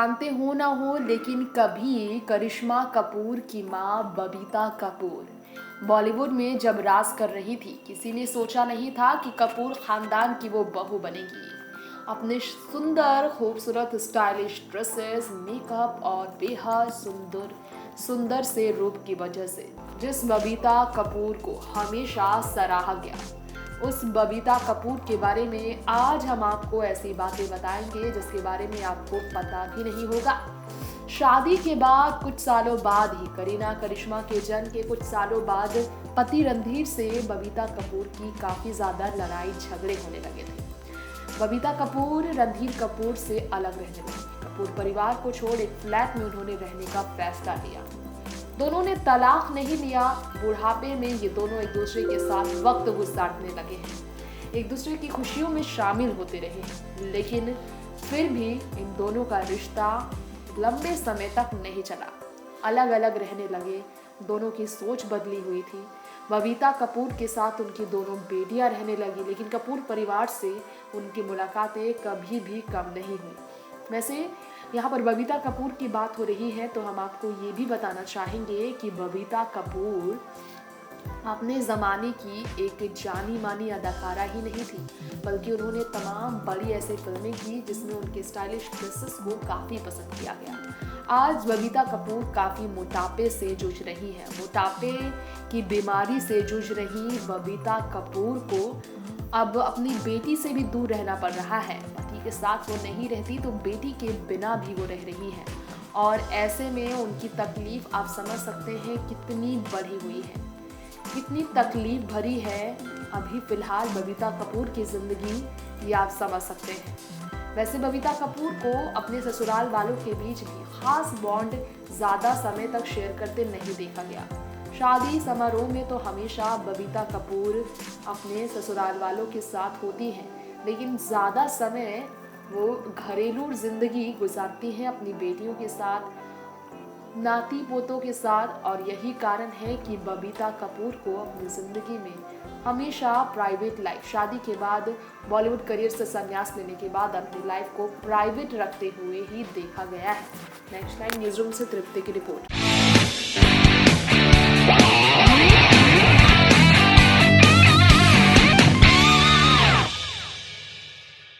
जानते हो ना हो, लेकिन कभी करिश्मा कपूर की मां बबीता कपूर बॉलीवुड में जब राज कर रही थी, किसी ने सोचा नहीं था कि कपूर खानदान की वो बहू बनेगी। अपने सुंदर खूबसूरत स्टाइलिश ड्रेसेस, मेकअप और बेहद सुंदर सुंदर से रूप की वजह से जिस बबीता कपूर को हमेशा सराहा गया, उस बबीता कपूर के बारे में आज हम आपको ऐसी बातें बताएंगे जिसके बारे में आपको पता भी नहीं होगा। शादी के बाद कुछ सालों बाद ही करीना करिश्मा के जन्म के कुछ सालों बाद पति रणधीर से बबीता कपूर की काफी ज्यादा लड़ाई झगड़े होने लगे थे। बबीता कपूर रणधीर कपूर से अलग रहने लगी। कपूर परिवार को छोड़ एक फ्लैट में उन्होंने रहने का फैसला लिया। दोनों ने तलाक नहीं लिया। बुढ़ापे में ये दोनों एक दूसरे के साथ वक्त गुजारने लगे हैं, एक दूसरे की खुशियों में शामिल होते रहे हैं, लेकिन फिर भी इन दोनों का रिश्ता लंबे समय तक नहीं चला। अलग अलग रहने लगे। दोनों की सोच बदली हुई थी। बबीता कपूर के साथ उनकी दोनों बेटियां रहने लगी, लेकिन कपूर परिवार से उनकी मुलाकातें कभी भी कम नहीं हुई। वैसे यहाँ पर बबीता कपूर की बात हो रही है तो हम आपको ये भी बताना चाहेंगे कि बबीता कपूर अपने ज़माने की एक जानी मानी अदाकारा ही नहीं थी, बल्कि उन्होंने तमाम बड़ी ऐसी फिल्में की जिसमें उनके स्टाइलिश ड्रेसेस को काफ़ी पसंद किया गया। आज बबीता कपूर काफ़ी मोटापे से जूझ रही है। मोटापे की बीमारी से जूझ रही बबीता कपूर को अब अपनी बेटी से भी दूर रहना पड़ रहा है। पति के साथ वो नहीं रहती तो बेटी के बिना भी वो रह रही है, और ऐसे में उनकी तकलीफ आप समझ सकते हैं कितनी बढ़ी हुई है, कितनी तकलीफ भरी है अभी फिलहाल बबीता कपूर की जिंदगी, ये आप समझ सकते हैं। वैसे बबीता कपूर को अपने ससुराल वालों के बीच भी खास बॉन्ड ज़्यादा समय तक शेयर करते नहीं देखा गया। शादी समारोह में तो हमेशा बबीता कपूर अपने ससुराल वालों के साथ होती हैं, लेकिन ज़्यादा समय वो घरेलू जिंदगी गुजारती हैं अपनी बेटियों के साथ, नाती पोतों के साथ। और यही कारण है कि बबीता कपूर को अपनी ज़िंदगी में हमेशा प्राइवेट लाइफ, शादी के बाद बॉलीवुड करियर से संन्यास लेने के बाद अपनी लाइफ को प्राइवेट रखते हुए ही देखा गया है। नेक्स्ट टाइम न्यूज़ रूम से तृप्ति की रिपोर्ट।